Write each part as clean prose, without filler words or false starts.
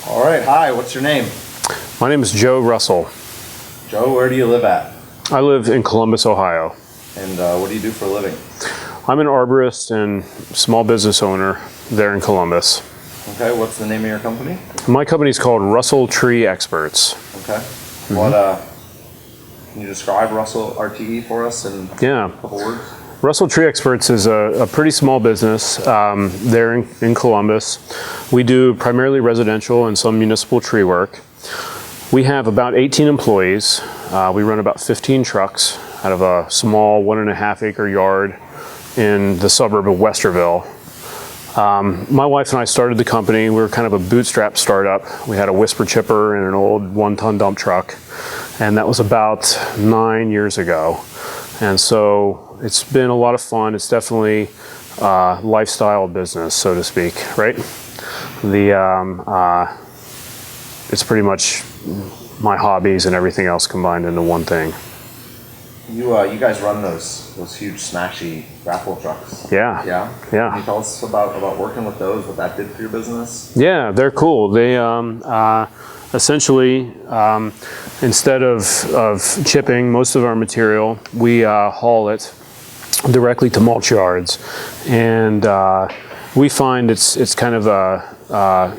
All right, hi, what's your name? My name is Joe Russell. Joe, where do you live at? I live in Columbus, Ohio. And what do you do for a living? I'm an arborist and small business owner there in Columbus. Okay, what's the name of your company? My company is called Russell Tree Experts. Okay. What, can you describe Russell RTE for us in a couple words? Russell Tree Experts is a pretty small business there in Columbus. We do primarily residential and some municipal tree work. We have about 18 employees. We run about 15 trucks out of a small 1.5 acre yard in the suburb of Westerville. My wife and I started the company. We were kind of a bootstrap startup. We had a whisper chipper and an old 1-ton dump truck, and that was about 9 years ago. And so it's been a lot of fun. It's definitely a lifestyle business, so to speak, right? It's pretty much my hobbies and everything else combined into one thing. You guys run those huge smashy grapple trucks. Yeah. Yeah? Yeah. Can you tell us about working with those, what that did for your business? Yeah, they're cool. They essentially, instead of chipping most of our material, we haul it directly to mulch yards. And we find it's kind of a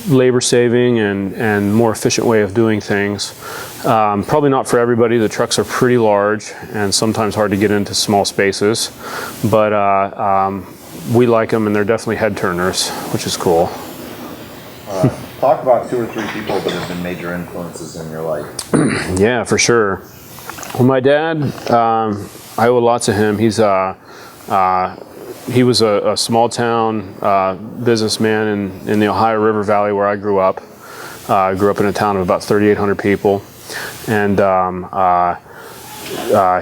labor saving and more efficient way of doing things. Probably not for everybody. The trucks are pretty large and sometimes hard to get into small spaces, but we like them, and they're definitely head turners, which is cool. Talk about 2 or 3 people that have been major influences in your life. Yeah, for sure. Well, my dad, I owe a lot to him. He was a small town businessman in the Ohio River Valley where I grew up. I grew up in a town of about 3,800 people, and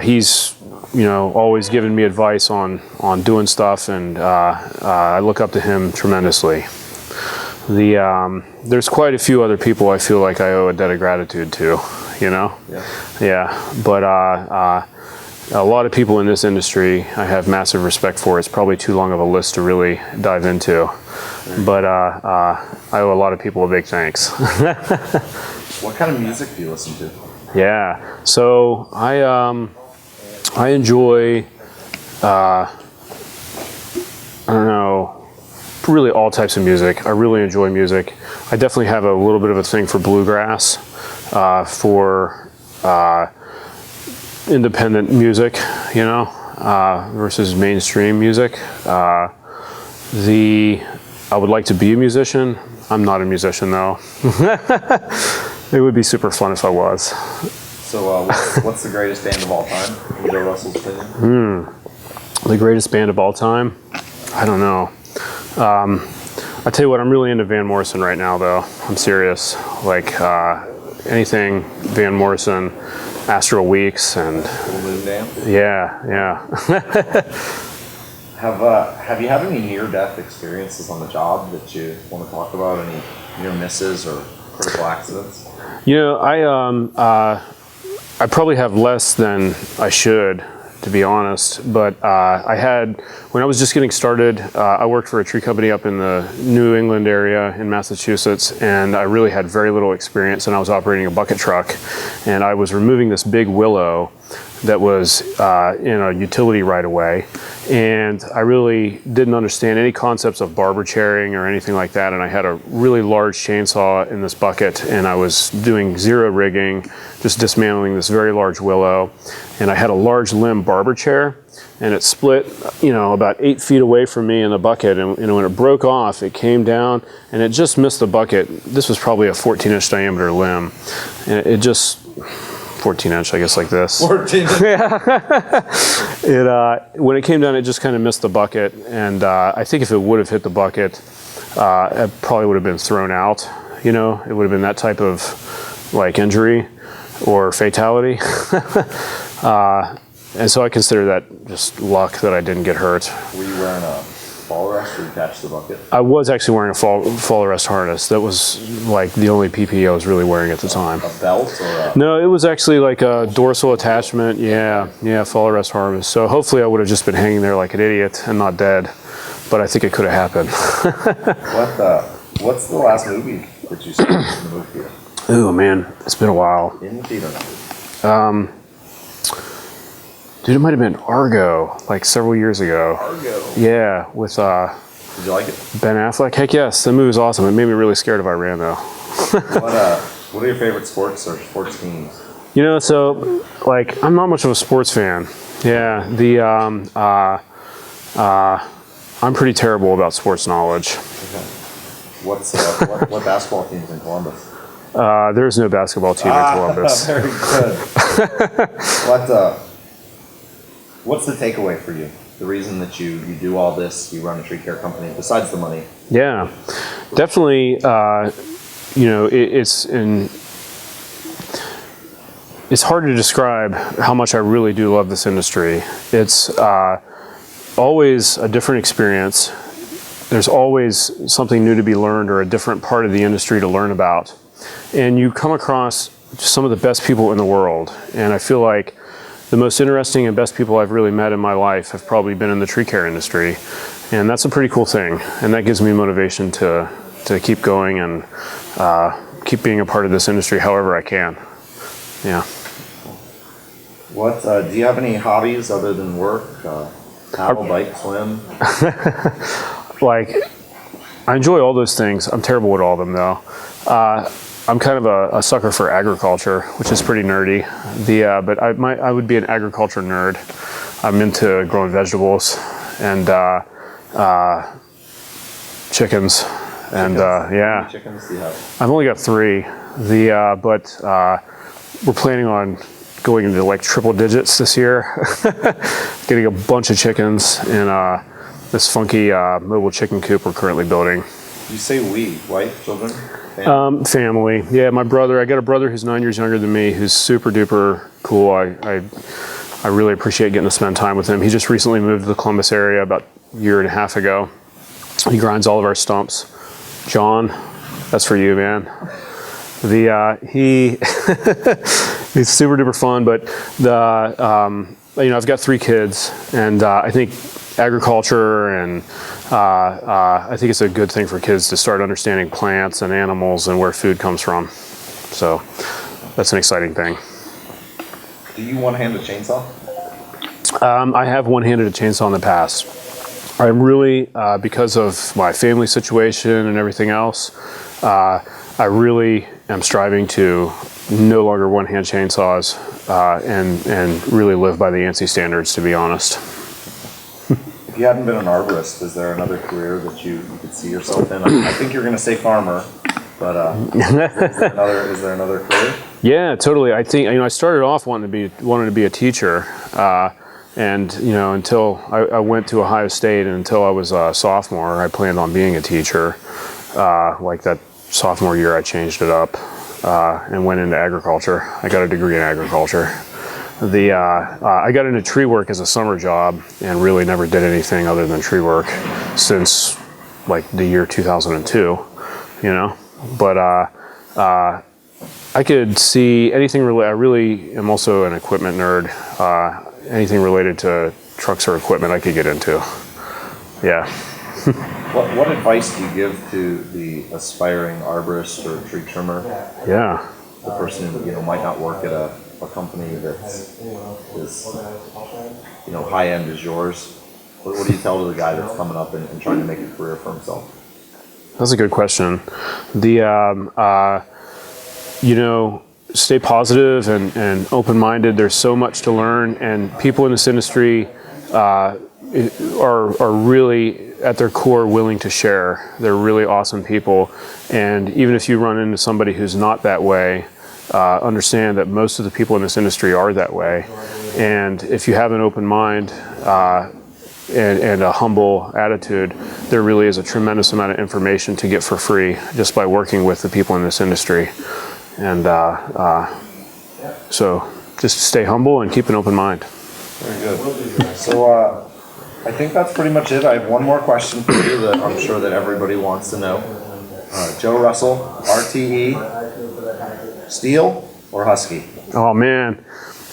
he's always given me advice on doing stuff, and I look up to him tremendously. There's quite a few other people I feel like I owe a debt of gratitude to, Yeah, but a lot of people in this industry I have massive respect for. It's probably too long of a list to really dive into, but I owe a lot of people a big thanks. What kind of music do you listen to? Yeah, so I enjoy I don't know, really all types of music. I really enjoy music. I definitely have a little bit of a thing for bluegrass, for independent music, versus mainstream music. I would like to be a musician. I'm not a musician though. It would be super fun if I was. So what's the greatest band of all time, in Joe Russell's opinion? The greatest band of all time? I don't know. I tell you what, I'm really into Van Morrison right now though. I'm serious. Like anything Van Morrison, Astral Weeks, and Moon Dance? Yeah. Have you had any near-death experiences on the job that you want to talk about? Any near misses or critical accidents? I probably have less than I should, to be honest, but when I was just getting started, I worked for a tree company up in the New England area in Massachusetts, and I really had very little experience, and I was operating a bucket truck, and I was removing this big willow that was in a utility right of way, and I really didn't understand any concepts of barber chairing or anything like that, and I had a really large chainsaw in this bucket, and I was doing zero rigging, just dismantling this very large willow, and I had a large limb barber chair, and it split, about 8 feet away from me in the bucket, and when it broke off, it came down, and it just missed the bucket. This was probably a 14-inch diameter limb, and it just 14-inch, I guess, like this. 14. When it came down, it just kind of missed the bucket, and I think if it would have hit the bucket, it probably would have been thrown out. It would have been that type of injury or fatality. And so I consider that just luck that I didn't get hurt. Were you wearing a fall arrest or you catch the bucket? I was actually wearing a fall arrest harness. That was the only PPE I was really wearing at the time. A belt or No, it was actually like a dorsal attachment. Yeah, fall arrest harness. So hopefully I would have just been hanging there like an idiot and not dead, but I think it could have happened. What's the last movie did you see in the movie theater? Oh man, it's been a while. In the theater. Dude, it might have been Argo, like several years ago. Argo. Yeah, with Did you like it? Ben Affleck. Heck yes, the movie was awesome. It made me really scared if I ran though. What are your favorite sports or sports teams? You know, so like I'm not much of a sports fan. Yeah, I'm pretty terrible about sports knowledge. Okay. What basketball teams in Columbus? There's no basketball team in Columbus. Very good. What's the takeaway for you? The reason that you do all this, you run a tree care company, besides the money? Yeah, definitely. You know, it's hard to describe how much I really do love this industry. It's always a different experience. There's always something new to be learned or a different part of the industry to learn about. And you come across some of the best people in the world. And I feel like the most interesting and best people I've really met in my life have probably been in the tree care industry. And that's a pretty cool thing. And that gives me motivation to keep going and keep being a part of this industry however I can. Yeah. What do you have any hobbies other than work? Paddle, bike, swim? Like, I enjoy all those things. I'm terrible at all of them though. I'm kind of a sucker for agriculture, which is pretty nerdy. But I would be an agriculture nerd. I'm into growing vegetables and chickens. And yeah. How many chickens do you have? I've only got 3. But we're planning on going into like triple digits this year. Getting a bunch of chickens in this funky mobile chicken coop we're currently building. You say we, wife, children, family? Family. Yeah, my brother. I got a brother who's 9 years younger than me, who's super duper cool. I really appreciate getting to spend time with him. He just recently moved to the Columbus area about a year and a half ago. He grinds all of our stumps. John, that's for you, man. He's super duper fun, but I've got 3 kids, and I think agriculture and I think it's a good thing for kids to start understanding plants and animals and where food comes from. So that's an exciting thing. Do you one-hand a chainsaw? I have one-handed a chainsaw in the past. I'm really, because of my family situation and everything else, I really am striving to no longer one-hand chainsaws and really live by the ANSI standards, to be honest. If you hadn't been an arborist, is there another career that you could see yourself in? I think you're going to say farmer, but is there another career? Yeah, totally. I think I started off wanting to be a teacher, and until I went to Ohio State and until I was a sophomore, I planned on being a teacher. Like that sophomore year, I changed it up and went into agriculture. I got a degree in agriculture. I got into tree work as a summer job and really never did anything other than tree work since like the year 2002, but I could see anything I really am also an equipment nerd. Anything related to trucks or equipment I could get into. Yeah. What advice do you give to the aspiring arborist or tree trimmer? Yeah. The person who might not work at a company that's as high end as yours. What do you tell to the guy that's coming up and trying to make a career for himself? That's a good question. Stay positive and open-minded. There's so much to learn, and people in this industry are really at their core willing to share. They're really awesome people, and even if you run into somebody who's not that way, understand that most of the people in this industry are that way. And if you have an open mind and a humble attitude, there really is a tremendous amount of information to get for free just by working with the people in this industry. And so just stay humble and keep an open mind. Very good. So I think that's pretty much it. I have one more question for you that I'm sure that everybody wants to know. Joe Russell, RTE, steel or husky? Oh man,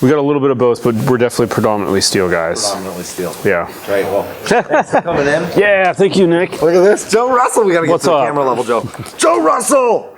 we got a little bit of both, but we're definitely predominantly steel guys. Predominantly steel. Yeah. Great. Well, thanks for coming in. Yeah, thank you, Nick. Look at this, Joe Russell. We got to get What's to the up? camera level, Joe. Joe Russell.